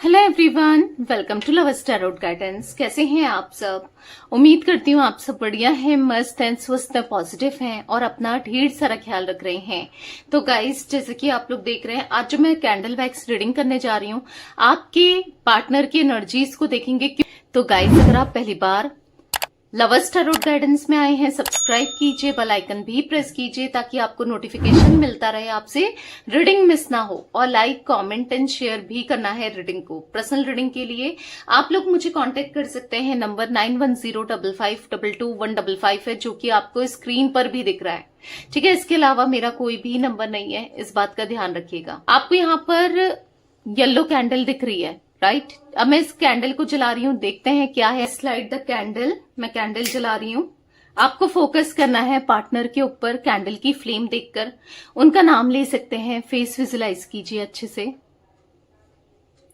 Hello everyone, welcome to love tarot guidance. कैसे हैं आप सब? उम्मीद करती हूँ आप सब बढ़िया हैं, मस्त हैं, स्वस्थ हैं, पॉजिटिव हैं और अपना ढेर सारा ख्याल रख रहे हैं। तो गाइस, जैसे कि आप लोग देख रहे हैं, आज जो मैं कैंडल वैक्स रीडिंग करने जा रही हूँ, आपके पार्टनर की एनर्जीज को देखेंगे। तो गाइस, अगर आप पहली बार लवर्स टैरोट गाइडेंस में आए हैं, सब्सक्राइब कीजिए, बेल आइकन भी प्रेस कीजिए ताकि आपको नोटिफिकेशन मिलता रहे, आपसे रीडिंग मिस ना हो। और लाइक, कमेंट एंड शेयर भी करना है रीडिंग को। पर्सनल रीडिंग के लिए आप लोग मुझे कांटेक्ट कर सकते हैं। नंबर 9105522155 है, जो कि आपको स्क्रीन पर भी दिख रहा है। ठीक है, इसके अलावा मेरा कोई भी नंबर नहीं है, इस बात का ध्यान रखिएगा। आपको यहाँ पर येलो कैंडल दिख रही है, राइट? अब मैं इस कैंडल को जला रही हूँ, देखते हैं क्या है। Slide the candle. मैं कैंडल जला रही हूँ। आपको फोकस करना है पार्टनर के ऊपर, कैंडल की फ्लेम देखकर उनका नाम ले सकते हैं। फेस विजुलाइज कीजिए अच्छे से।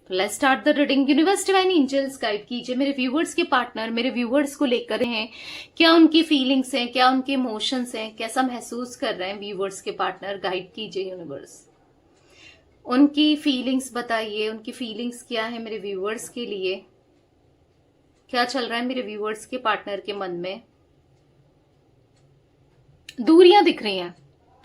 Let's start the reading. Universe, divine angels guide कीजिए मेरे व्यूवर्स के पार्टनर, मेरे व्यूवर्स को लेकर हैं। क्या उनकी फीलिंग्स हैं, क्या उनके इमोशंस हैं, कैसा महसूस कर रहे हैं व्यूवर्स के पार्टनर? गाइड कीजिए यूनिवर्स। उनकी फीलिंग्स बताइए, उनकी फीलिंग्स क्या है मेरे व्यूवर्स के लिए? क्या चल रहा है मेरे व्यूवर्स के पार्टनर के मन में? दूरियां दिख रही हैं,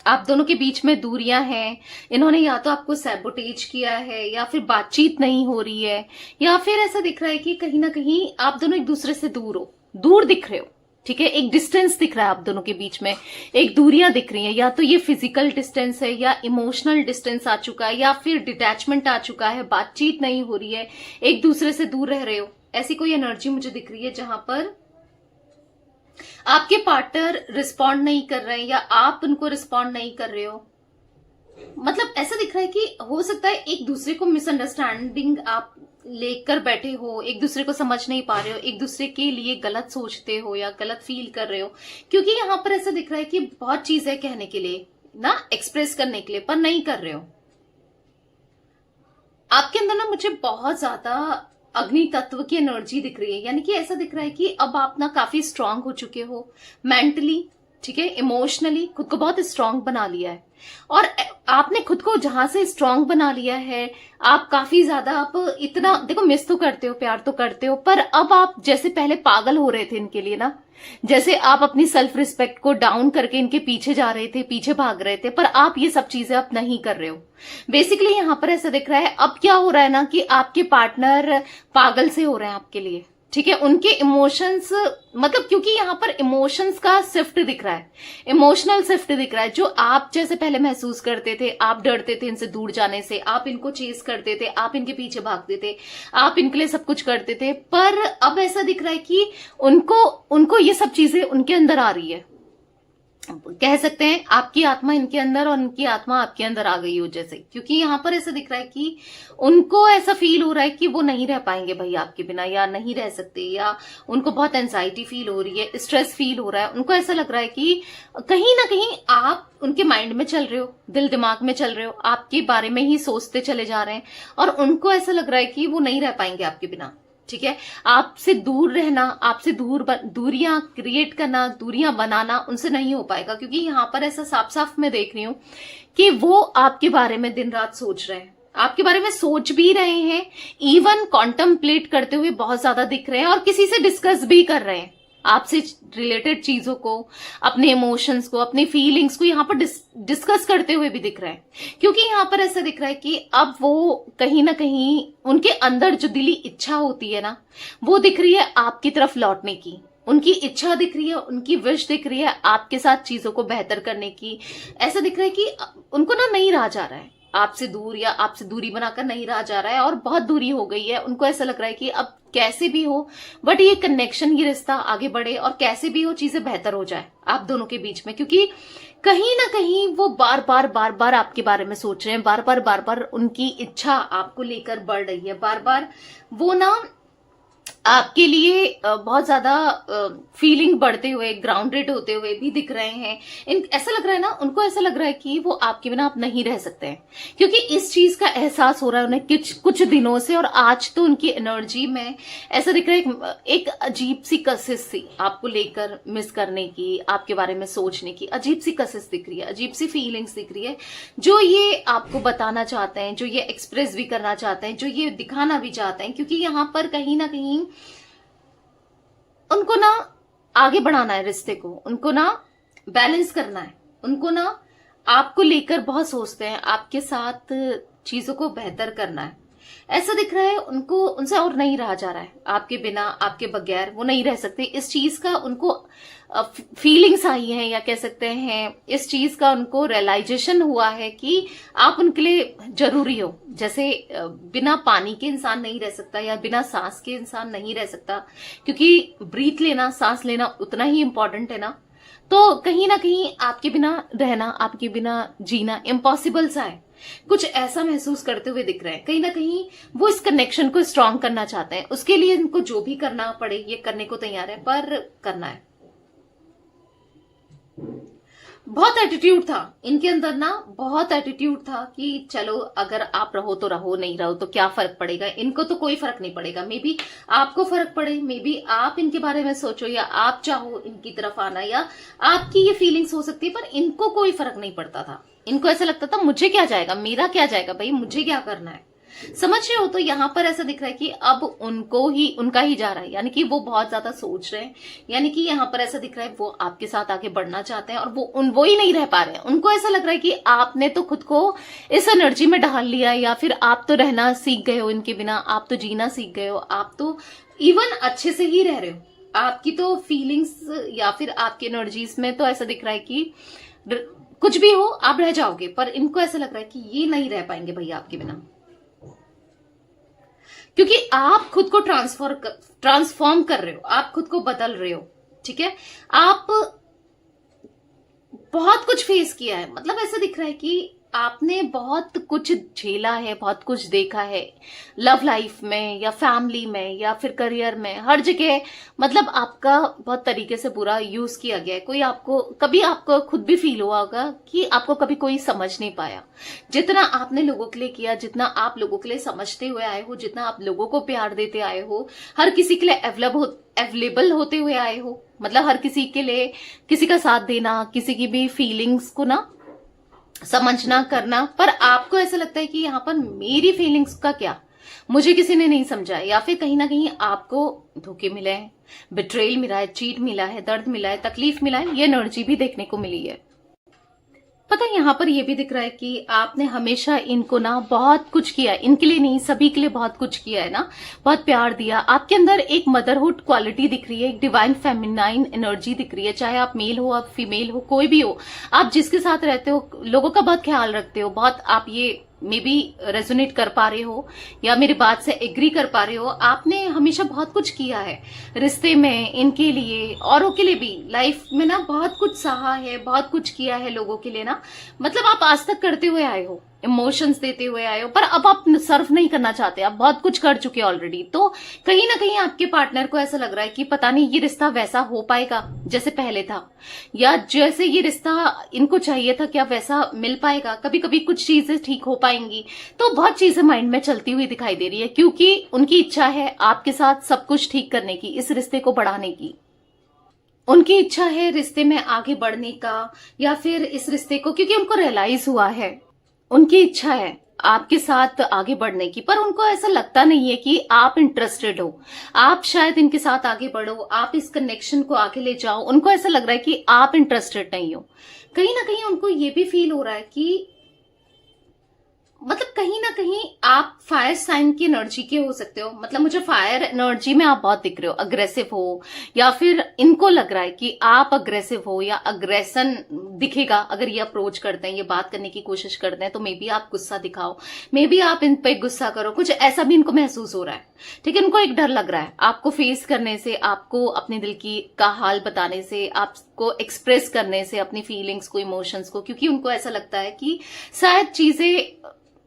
आप दोनों के बीच में दूरियां हैं। इन्होंने या तो आपको सैबोटेज किया है, या फिर बातचीत नहीं हो रही है, या फिर ऐसा दिख रहा है कि कहीं ना कहीं आप दोनों एक दूसरे से दूर हो, दूर दिख रहे हो। ठीक है, एक डिस्टेंस दिख रहा है आप दोनों के बीच में, एक दूरियां दिख रही हैं। या तो ये फिजिकल डिस्टेंस है, या इमोशनल डिस्टेंस आ चुका है, या फिर डिटैचमेंट आ चुका है, बातचीत नहीं हो रही है, एक दूसरे से दूर रह रहे हो। ऐसी कोई एनर्जी मुझे दिख रही है जहां पर आपके पार्टनर रिस्पॉन्ड नहीं कर रहे हैं, या आप उनको रिस्पॉन्ड नहीं कर रहे हो। मतलब ऐसा दिख रहा है कि हो सकता है एक दूसरे को मिसअंडरस्टैंडिंग आप लेकर बैठे हो, एक दूसरे को समझ नहीं पा रहे हो, एक दूसरे के लिए गलत सोचते हो या गलत फील कर रहे हो। क्योंकि यहां पर ऐसा दिख रहा है कि बहुत चीज है कहने के लिए ना, एक्सप्रेस करने के लिए, पर नहीं कर रहे हो। आपके अंदर ना मुझे बहुत ज्यादा अग्नि तत्व की एनर्जी दिख रही है। यानी कि ऐसा दिख रहा है कि अब आप ना काफी स्ट्रांग हो चुके हो मेंटली, ठीक है, इमोशनली खुद को बहुत स्ट्रांग बना लिया है। और आपने खुद को जहां से स्ट्रांग बना लिया है, आप काफी ज्यादा, आप इतना देखो, मिस तो करते हो, प्यार तो करते हो, पर अब आप जैसे पहले पागल हो रहे थे इनके लिए ना, जैसे आप अपनी सेल्फ रिस्पेक्ट को डाउन करके इनके पीछे जा रहे थे, पीछे भाग रहे थे, पर आप ये सब चीजें अब नहीं कर रहे हो। बेसिकली यहां पर ऐसा दिख रहा है, अब क्या हो रहा है ना कि आपके पार्टनर पागल से हो रहे हैं आपके लिए। ठीक है, उनके इमोशंस, मतलब क्योंकि यहां पर इमोशंस का शिफ्ट दिख रहा है, इमोशनल शिफ्ट दिख रहा है। जो आप जैसे पहले महसूस करते थे, आप डरते थे इनसे दूर जाने से, आप इनको चेस करते थे, आप इनके पीछे भागते थे, आप इनके लिए सब कुछ करते थे, पर अब ऐसा दिख रहा है कि उनको ये सब चीजें उनके अंदर आ रही है। कह सकते हैं आपकी आत्मा इनके अंदर और उनकी आत्मा आपके अंदर आ गई हो जैसे। क्योंकि यहां पर ऐसा दिख रहा है कि उनको ऐसा फील हो रहा है कि वो नहीं रह पाएंगे भाई आपके बिना, या नहीं रह सकते, या उनको बहुत एंजाइटी फील हो रही है, स्ट्रेस फील हो रहा है। उनको ऐसा लग रहा है कि कहीं ना कहीं आप उनके माइंड में चल रहे हो, दिल दिमाग में चल रहे हो, आपके बारे में ही सोचते चले जा रहे हैं, और उनको ऐसा लग रहा है कि वो नहीं रह पाएंगे आपके बिना। ठीक है, आपसे दूर रहना, आपसे दूरियां क्रिएट करना, दूरियां बनाना उनसे नहीं हो पाएगा। क्योंकि यहां पर ऐसा साफ साफ मैं देख रही हूं कि वो आपके बारे में दिन रात सोच रहे हैं, आपके बारे में सोच भी रहे हैं, इवन कॉन्टम्पलेट करते हुए बहुत ज्यादा दिख रहे हैं, और किसी से डिस्कस भी कर रहे हैं आपसे रिलेटेड चीजों को, अपने इमोशंस को, अपनी फीलिंग्स को यहां पर डिस्कस करते हुए भी दिख रहा है। क्योंकि यहां पर ऐसा दिख रहा है कि अब वो कहीं ना कहीं उनके अंदर जो दिली इच्छा होती है ना, वो दिख रही है आपकी तरफ लौटने की। उनकी इच्छा दिख रही है, उनकी विश दिख रही है आपके साथ चीजों को बेहतर करने की। ऐसा दिख रहा है कि उनको ना नहीं रहा जा रहा है आपसे दूर, या आपसे दूरी बनाकर नहीं रहा जा रहा है, और बहुत दूरी हो गई है। उनको ऐसा लग रहा है कि अब कैसे भी हो बट ये कनेक्शन, ये रिश्ता आगे बढ़े, और कैसे भी हो चीजें बेहतर हो जाए आप दोनों के बीच में। क्योंकि कहीं ना कहीं वो बार बार आपके बारे में सोच रहे हैं, बार बार उनकी इच्छा आपको लेकर बढ़ रही है, बार बार वो ना आपके लिए बहुत ज्यादा फीलिंग बढ़ते हुए, ग्राउंडेड होते हुए भी दिख रहे हैं। ऐसा लग रहा है ना, उनको ऐसा लग रहा है कि वो आपके बिना आप नहीं रह सकते हैं, क्योंकि इस चीज का एहसास हो रहा है उन्हें कुछ दिनों से। और आज तो उनकी एनर्जी में ऐसा दिख रहा है एक अजीब सी कशिश सी आपको लेकर मिस करने की, आपके बारे में सोचने की अजीब सी कशिश दिख रही है, अजीब सी फीलिंग्स दिख रही है, जो ये आपको बताना चाहते हैं, जो ये एक्सप्रेस भी करना चाहते हैं, जो ये दिखाना भी चाहते हैं। क्योंकि यहां पर कहीं ना कहीं उनको ना आगे बढ़ाना है रिश्ते को, उनको ना बैलेंस करना है, उनको ना आपको लेकर बहुत सोचते हैं, आपके साथ चीजों को बेहतर करना है। ऐसा दिख रहा है उनको, उनसे और नहीं रहा जा रहा है, आपके बिना, आपके बगैर वो नहीं रह सकते। इस चीज का उनको फीलिंग्स आई हैं, या कह सकते हैं इस चीज का उनको रियलाइजेशन हुआ है कि आप उनके लिए जरूरी हो। जैसे बिना पानी के इंसान नहीं रह सकता, या बिना सांस के इंसान नहीं रह सकता, क्योंकि ब्रीथ लेना, सांस लेना उतना ही इंपॉर्टेंट है ना। तो कहीं ना कहीं आपके बिना रहना, आपके बिना जीना इम्पॉसिबल सा है, कुछ ऐसा महसूस करते हुए दिख रहे हैं। कहीं ना कहीं वो इस कनेक्शन को स्ट्रांग करना चाहते हैं, उसके लिए इनको जो भी करना पड़े ये करने को तैयार है, पर करना है। बहुत एटीट्यूड था इनके अंदर ना, बहुत एटीट्यूड था कि चलो अगर आप रहो तो रहो, नहीं रहो तो क्या फर्क पड़ेगा, इनको तो कोई फर्क नहीं पड़ेगा। मे बी आपको फर्क पड़े, मे बी आप इनके बारे में सोचो, या आप चाहो इनकी तरफ आना, या आपकी ये फीलिंग्स हो सकती है, पर इनको कोई फर्क नहीं पड़ता था। इनको ऐसा लगता था मुझे क्या जाएगा, मेरा क्या जाएगा भाई, मुझे क्या करना है। समझ रहे हो? तो यहां पर ऐसा दिख रहा है कि अब उनका ही जा रहा है, यानी कि वो बहुत ज्यादा सोच रहे हैं, यानी कि यहां पर ऐसा दिख रहा है वो आपके साथ आगे बढ़ना चाहते हैं, और वो ही नहीं रह पा रहे हैं। उनको ऐसा लग रहा है कि आपने तो खुद को इस एनर्जी में ढाल लिया, या फिर आप तो रहना सीख गए हो इनके बिना, आप तो जीना सीख गए हो, आप तो इवन अच्छे से ही रह रहे हो। आपकी तो फीलिंग्स या फिर आपकी एनर्जीज में तो ऐसा दिख रहा है कि कुछ भी हो आप रह जाओगे, पर इनको ऐसा लग रहा है कि ये नहीं रह पाएंगे भैया आपके बिना, क्योंकि आप खुद को ट्रांसफॉर्म कर रहे हो, आप खुद को बदल रहे हो। ठीक है, आप बहुत कुछ फेस किया है, मतलब ऐसा दिख रहा है कि आपने बहुत कुछ झेला है, बहुत कुछ देखा है, लव लाइफ में या फैमिली में या फिर करियर में, हर जगह मतलब आपका बहुत तरीके से बुरा यूज किया गया है। कभी आपको खुद भी फील हुआ होगा कि आपको कभी कोई समझ नहीं पाया। जितना आपने लोगों के लिए किया, जितना आप लोगों के लिए समझते हुए आए हो, जितना आप लोगों को प्यार देते आए हो, हर किसी के लिए अवेलेबल होते हुए आए हो, मतलब हर किसी के लिए किसी का साथ देना, किसी की भी फीलिंग्स को ना समझना, करना, पर आपको ऐसा लगता है कि यहाँ पर मेरी फीलिंग्स का क्या, मुझे किसी ने नहीं समझा, या फिर कहीं ना कहीं आपको धोखे मिले हैं, बिट्रेल मिला है, चीट मिला है, दर्द मिला है, तकलीफ मिला है, ये एनर्जी भी देखने को मिली है। पता है यहाँ पर ये भी दिख रहा है कि आपने हमेशा इनको ना बहुत कुछ किया, इनके लिए नहीं सभी के लिए बहुत कुछ किया है ना, बहुत प्यार दिया। आपके अंदर एक मदरहुड क्वालिटी दिख रही है, एक डिवाइन फेमिनाइन एनर्जी दिख रही है। चाहे आप मेल हो, आप फीमेल हो, कोई भी हो, आप जिसके साथ रहते हो लोगों का बहुत ख्याल रखते हो, बहुत आप ये मे बी रेजोनेट कर पा रहे हो या मेरी बात से एग्री कर पा रहे हो। आपने हमेशा बहुत कुछ किया है रिश्ते में, इनके लिए, औरों के लिए भी, लाइफ में ना बहुत कुछ सहा है, बहुत कुछ किया है लोगों के लिए ना, मतलब आप आज तक करते हुए आए हो, इमोशंस देते हुए आए हो, पर अब आप सर्व नहीं करना चाहते, आप बहुत कुछ कर चुके ऑलरेडी। तो कहीं ना कहीं आपके पार्टनर को ऐसा लग रहा है कि पता नहीं ये रिश्ता वैसा हो पाएगा जैसे पहले था, या जैसे ये रिश्ता इनको चाहिए था क्या वैसा मिल पाएगा, कभी कभी कुछ चीजें ठीक हो पाएंगी। तो बहुत चीजें माइंड में चलती हुई दिखाई दे रही है, क्योंकि उनकी इच्छा है आपके साथ सब कुछ ठीक करने की, इस रिश्ते को बढ़ाने की। उनकी इच्छा है रिश्ते में आगे बढ़ने का, या फिर इस रिश्ते को, क्योंकि उनको रियलाइज हुआ है, उनकी इच्छा है आपके साथ आगे बढ़ने की, पर उनको ऐसा लगता नहीं है कि आप इंटरेस्टेड हो, आप शायद इनके साथ आगे बढ़ो, आप इस कनेक्शन को आगे ले जाओ। उनको ऐसा लग रहा है कि आप इंटरेस्टेड नहीं हो। कहीं ना कहीं उनको ये भी फील हो रहा है कि मतलब कहीं ना कहीं आप फायर साइन की एनर्जी के हो सकते हो, मतलब मुझे फायर एनर्जी में आप बहुत दिख रहे हो, अग्रेसिव हो, या फिर इनको लग रहा है कि आप अग्रेसिव हो, या अग्रेशन दिखेगा अगर ये अप्रोच करते हैं, ये बात करने की कोशिश करते हैं, तो मे बी आप गुस्सा दिखाओ, मे बी आप इन पे गुस्सा करो, कुछ ऐसा भी इनको महसूस हो रहा है। ठीक है, इनको एक डर लग रहा है आपको फेस करने से, आपको अपने दिल का हाल बताने से, आपको एक्सप्रेस करने से अपनी फीलिंग्स को, इमोशंस को, क्योंकि उनको ऐसा लगता है कि शायद चीजें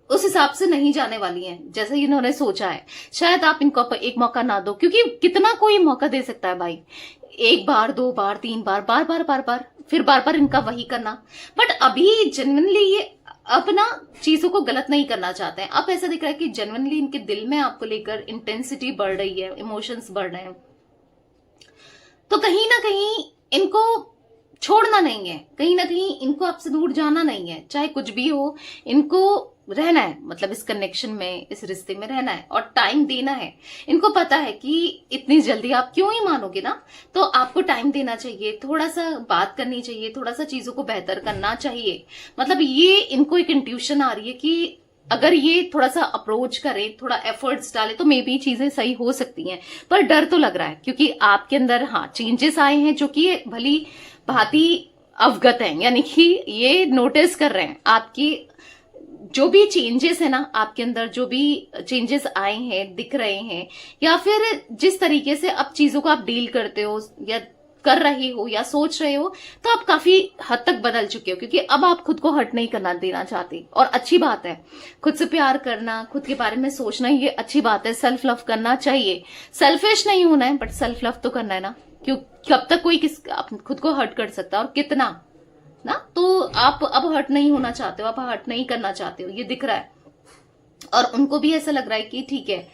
उस हिसाब से नहीं जाने वाली हैं जैसे इन्होंने सोचा है। शायद आप इनको एक मौका ना दो, क्योंकि कितना कोई मौका दे सकता है भाई, एक बार, दो बार, तीन बार, बार बार बार बार, फिर बार बार इनका वही करना। बट अभी जेन्युइनली ये अपना चीजों को गलत नहीं करना चाहते हैं। अब ऐसा दिख रहा है कि जेन्युइनली इनके दिल में आपको लेकर इंटेंसिटी बढ़ रही है, इमोशंस बढ़ रहे हैं। तो कहीं ना कहीं इनको छोड़ना नहीं है, कहीं ना कहीं इनको आपसे दूर जाना नहीं है, चाहे कुछ भी हो, इनको रहना है, मतलब इस कनेक्शन में, इस रिश्ते में रहना है और टाइम देना है। इनको पता है कि इतनी जल्दी आप क्यों ही मानोगे ना, तो आपको टाइम देना चाहिए, थोड़ा सा बात करनी चाहिए, थोड़ा सा चीजों को बेहतर करना चाहिए। मतलब ये इनको एक इंट्यूशन आ रही है कि अगर ये थोड़ा सा अप्रोच करें, थोड़ा एफर्ट्स डालें, तो मे बी चीजें सही हो सकती हैं। पर डर तो लग रहा है, क्योंकि आपके अंदर हाँ चेंजेस आए हैं जो कि भली भांति अवगत हैं, यानी कि ये नोटिस कर रहे हैं आपकी जो भी चेंजेस है ना, आपके अंदर जो भी चेंजेस आए हैं, दिख रहे हैं, या फिर जिस तरीके से अब चीजों को आप डील करते हो या कर रहे हो या सोच रहे हो, तो आप काफी हद तक बदल चुके हो, क्योंकि अब आप खुद को हर्ट नहीं करना देना चाहते। और अच्छी बात है, खुद से प्यार करना, खुद के बारे में सोचना, ये अच्छी बात है। सेल्फ लव करना चाहिए, सेल्फिश नहीं होना है, बट सेल्फ लव तो करना है ना। क्यों, कब तक कोई खुद को हर्ट कर सकता है और कितना ना। तो आप अब हर्ट नहीं होना चाहते हो, आप हर्ट नहीं करना चाहते हो, ये दिख रहा है। और उनको भी ऐसा लग रहा है कि ठीक है,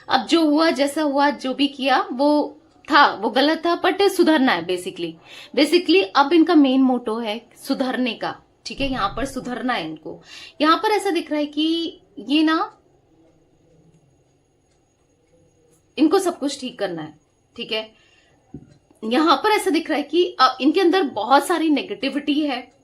अब जो हुआ, जैसा हुआ, जो भी किया वो था, वो गलत था, बट सुधरना है। बेसिकली अब इनका मेन मोटो है सुधरने का। ठीक है, यहां पर सुधरना है इनको। यहां पर ऐसा दिख रहा है कि ये ना, इनको सब कुछ ठीक करना है। ठीक है, यहां पर ऐसा दिख रहा है कि अब इनके अंदर बहुत सारी नेगेटिविटी है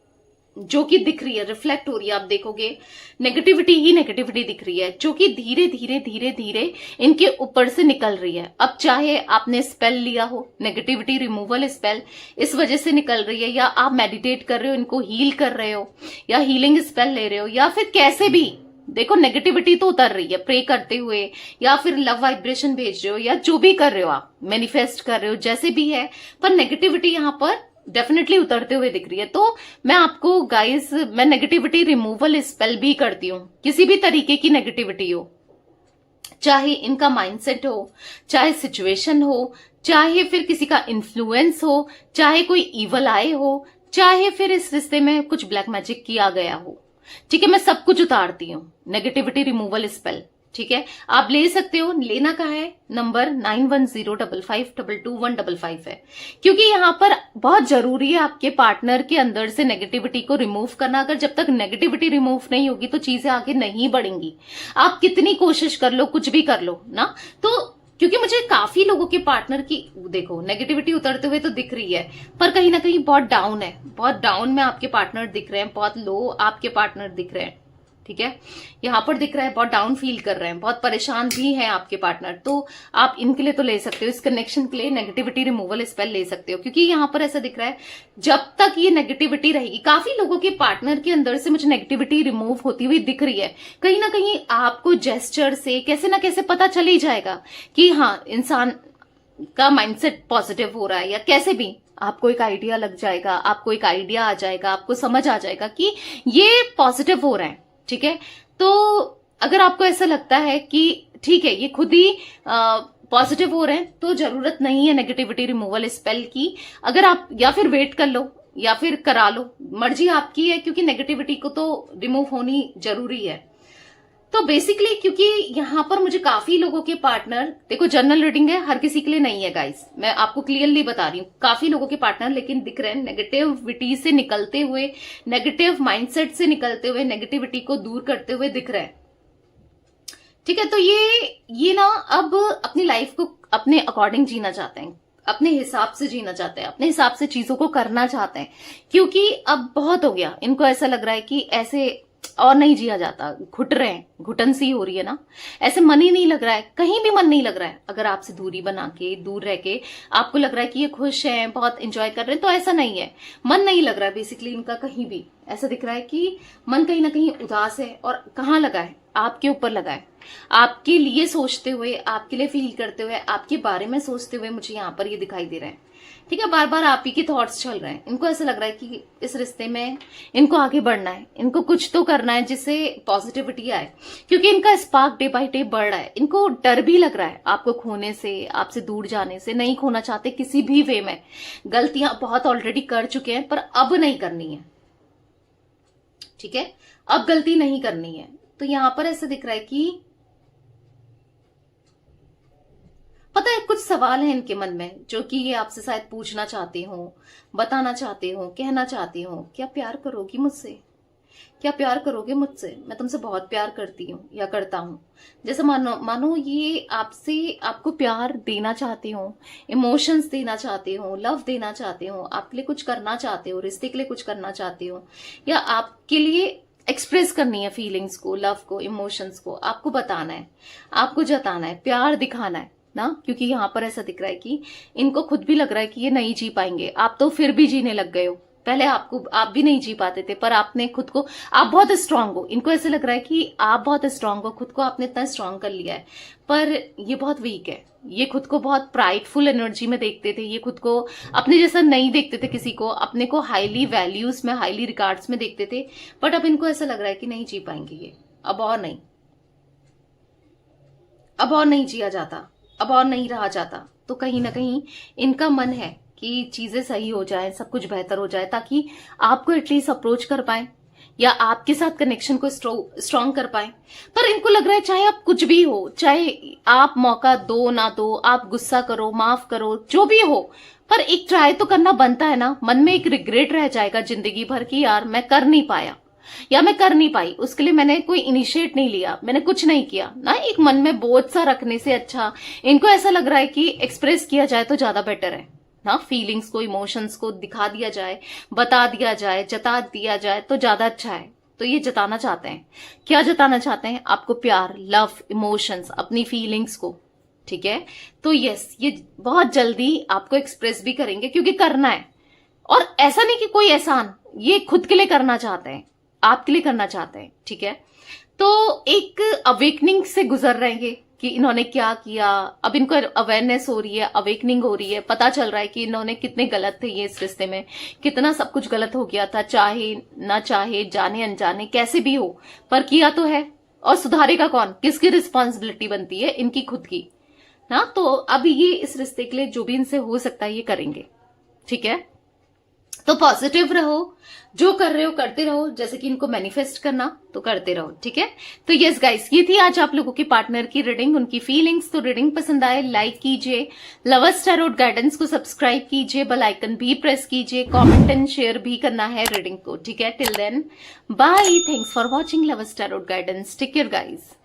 जो कि दिख रही है, रिफ्लेक्ट हो रही है। आप देखोगे नेगेटिविटी ही नेगेटिविटी दिख रही है, जो कि धीरे धीरे धीरे धीरे इनके ऊपर से निकल रही है। अब चाहे आपने स्पेल लिया हो, नेगेटिविटी रिमूवल स्पेल, इस वजह से निकल रही है, या आप मेडिटेट कर रहे हो, इनको हील कर रहे हो, या हीलिंग स्पेल ले रहे हो, या फिर कैसे भी देखो नेगेटिविटी तो उतर रही है प्रे करते हुए, या फिर लव वाइब्रेशन भेज रहे हो, या जो भी कर रहे हो आप, मैनिफेस्ट कर रहे हो, जैसे भी है, पर नेगेटिविटी यहां पर डेफिनेटली उतरते हुए दिख रही है। तो मैं आपको गाइस, मैं नेगेटिविटी रिमूवल स्पेल भी करती हूँ, किसी भी तरीके की नेगेटिविटी हो, चाहे इनका माइंडसेट हो, चाहे सिचुएशन हो, चाहे फिर किसी का इन्फ्लुएंस हो, चाहे कोई इवल आए हो, चाहे फिर इस रिश्ते में कुछ ब्लैक मैजिक किया गया हो। ठीक है, मैं सब कुछ उतारती हूँ, नेगेटिविटी रिमूवल स्पेल। ठीक है, आप ले सकते हो। लेना का है नंबर 9105522155 है, क्योंकि यहां पर बहुत जरूरी है आपके पार्टनर के अंदर से नेगेटिविटी को रिमूव करना। अगर जब तक नेगेटिविटी रिमूव नहीं होगी तो चीजें आगे नहीं बढ़ेंगी। आप कितनी कोशिश कर लो, कुछ भी कर लो ना, तो क्योंकि मुझे काफी लोगों के पार्टनर की देखो नेगेटिविटी उतरते हुए तो दिख रही है, पर कहीं ना कहीं बहुत डाउन है, बहुत डाउन में आपके पार्टनर दिख रहे हैं, बहुत लो आपके पार्टनर दिख रहे हैं। ठीक है, यहां पर दिख रहा है बहुत डाउन फील कर रहे हैं, बहुत परेशान भी हैं आपके पार्टनर। तो आप इनके लिए तो ले सकते हो, इस कनेक्शन के लिए नेगेटिविटी रिमूवल स्पेल ले सकते हो, क्योंकि यहां पर ऐसा दिख रहा है जब तक ये नेगेटिविटी रहेगी, काफी लोगों के पार्टनर के अंदर से मुझे नेगेटिविटी रिमूव होती हुई दिख रही है। कहीं ना कहीं आपको जेस्चर से कैसे ना कैसे पता चल ही जाएगा कि हाँ इंसान का माइंडसेट पॉजिटिव हो रहा है, या कैसे भी आपको एक आइडिया लग जाएगा, आपको एक आइडिया आ जाएगा, आपको समझ आ जाएगा कि ये पॉजिटिव हो रहा है। ठीक है, तो अगर आपको ऐसा लगता है कि ठीक है ये खुद ही पॉजिटिव हो रहे हैं, तो जरूरत नहीं है नेगेटिविटी रिमूवल स्पेल की। अगर आप या फिर वेट कर लो या फिर करा लो, मर्जी आपकी है, क्योंकि नेगेटिविटी को तो रिमूव होनी जरूरी है। तो बेसिकली क्योंकि यहां पर मुझे काफी लोगों के पार्टनर, देखो जनरल रीडिंग है, हर किसी के लिए नहीं है गाइस, मैं आपको क्लियरली बता रही हूँ, काफी लोगों के पार्टनर लेकिन दिख रहे हैं नेगेटिविटी से निकलते हुए, नेगेटिव माइंडसेट से निकलते हुए, नेगेटिविटी को दूर करते हुए दिख रहे हैं। ठीक है, तो ये ना अब अपनी लाइफ को अपने अकॉर्डिंग जीना चाहते हैं, अपने हिसाब से जीना चाहते हैं, अपने हिसाब से चीजों को करना चाहते हैं, क्योंकि अब बहुत हो गया। इनको ऐसा लग रहा है कि ऐसे और नहीं जिया जाता, घुट रहे हैं, घुटन सी हो रही है ना, ऐसे मन ही नहीं लग रहा है, कहीं भी मन नहीं लग रहा है। अगर आपसे दूरी बना के, दूर रह के आपको लग रहा है कि ये खुश हैं, बहुत एंजॉय कर रहे हैं, तो ऐसा नहीं है, मन नहीं लग रहा है बेसिकली इनका कहीं भी। ऐसा दिख रहा है कि मन कहीं ना कहीं उदास है। और कहाँ लगा है, आपके ऊपर लगा है, आपके लिए सोचते हुए, आपके लिए फील करते हुए, आपके बारे में सोचते हुए मुझे यहाँ पर ये दिखाई दे रहा है। ठीक है, बार बार आप ही के थॉट्स चल रहे हैं। इनको ऐसा लग रहा है कि इस रिश्ते में इनको आगे बढ़ना है, इनको कुछ तो करना है जिससे पॉजिटिविटी आए, क्योंकि इनका स्पार्क डे बाय डे बढ़ रहा है। इनको डर भी लग रहा है आपको खोने से, आपसे दूर जाने से। नहीं खोना चाहते किसी भी वे में, गलतियां बहुत ऑलरेडी कर चुके हैं पर अब नहीं करनी है। ठीक है, अब गलती नहीं करनी है। तो यहां पर ऐसा दिख रहा है कि पता है कुछ सवाल है इनके मन में जो कि ये आपसे शायद पूछना चाहते हो, बताना चाहते हो, कहना चाहते हो। क्या प्यार करोगी मुझसे? क्या प्यार करोगे मुझसे? मैं तुमसे बहुत प्यार करती हूँ या करता हूँ। जैसे मानो ये आपसे, आपको प्यार देना चाहते हो, इमोशंस देना चाहते हो, लव देना चाहते हो, आपके लिए कुछ करना चाहते हो, रिश्ते के लिए कुछ करना चाहते हो, या आपके लिए एक्सप्रेस करनी है फीलिंग्स को, लव को, इमोशंस को। आपको बताना है, आपको जताना है, प्यार दिखाना है ना। क्योंकि यहां पर ऐसा दिख रहा है कि इनको खुद भी लग रहा है कि ये नहीं जी पाएंगे। आप तो फिर भी जीने लग गए हो। पहले आप भी नहीं जी पाते थे, पर आपने खुद को, आप बहुत स्ट्रांग हो। इनको ऐसे लग रहा है कि आप बहुत स्ट्रांग हो, खुद को आपने इतना स्ट्रांग कर लिया है, पर ये बहुत वीक है। ये खुद को बहुत प्राइडफुल एनर्जी में देखते थे, ये खुद को अपने जैसा नहीं देखते थे किसी को, अपने को हाईली वैल्यूज में, हाईली रिगार्ड्स में देखते थे। बट अब इनको ऐसा लग रहा है कि नहीं जी पाएंगे ये, अब और नहीं, अब और नहीं जिया जाता, अब और नहीं रहा जाता। तो कहीं ना कहीं इनका मन है कि चीजें सही हो जाए, सब कुछ बेहतर हो जाए, ताकि आपको एटलीस्ट अप्रोच कर पाए या आपके साथ कनेक्शन को स्ट्रॉन्ग कर पाए। पर इनको लग रहा है चाहे आप कुछ भी हो, चाहे आप मौका दो ना दो, आप गुस्सा करो, माफ करो, जो भी हो, पर एक ट्राई तो करना बनता है ना। मन में एक रिग्रेट रह जाएगा जिंदगी भर की, यार मैं कर नहीं पाया या मैं कर नहीं पाई, उसके लिए मैंने कोई इनिशिएट नहीं लिया, मैंने कुछ नहीं किया ना। एक मन में बोझ सा रखने से अच्छा इनको ऐसा लग रहा है कि एक्सप्रेस किया जाए तो ज्यादा बेटर है ना। फीलिंग्स को, इमोशंस को दिखा दिया जाए, बता दिया जाए, जता दिया जाए तो ज्यादा अच्छा है। तो ये जताना चाहते हैं। क्या जताना चाहते हैं? आपको प्यार, लव, इमोशंस, अपनी फीलिंग्स को। ठीक है, तो यस, ये बहुत जल्दी आपको एक्सप्रेस भी करेंगे, क्योंकि करना है। और ऐसा नहीं कि कोई एहसान, ये खुद के लिए करना चाहते हैं, आपके लिए करना चाहते हैं। ठीक है, तो एक अवेकनिंग से गुजर रहे हैं कि इन्होंने क्या किया। अब इनको अवेयरनेस हो रही है, अवेकनिंग हो रही है, पता चल रहा है कि इन्होंने कितने गलत थे, ये इस रिश्ते में कितना सब कुछ गलत हो गया था, चाहे ना चाहे, जाने अनजाने, कैसे भी हो, पर किया तो है। और सुधारेगा कौन? किसकी रिस्पॉन्सिबिलिटी बनती है? इनकी खुद की ना। तो अब ये इस रिश्ते के लिए जो भी इनसे हो सकता है ये करेंगे। ठीक है, तो पॉजिटिव रहो, जो कर रहे हो करते रहो, जैसे कि इनको मैनिफेस्ट करना तो करते रहो। ठीक है, तो यस गाइस, ये थी आज आप लोगों के पार्टनर की रीडिंग, उनकी फीलिंग्स। तो रीडिंग पसंद आए लाइक कीजिए, लवर्स टैरोट गाइडेंस को सब्सक्राइब कीजिए, बेल आइकन भी प्रेस कीजिए, कमेंट एंड शेयर भी करना है रीडिंग को। ठीक है, till then bye, thanks for watching lovers tarot guidance, take care guys.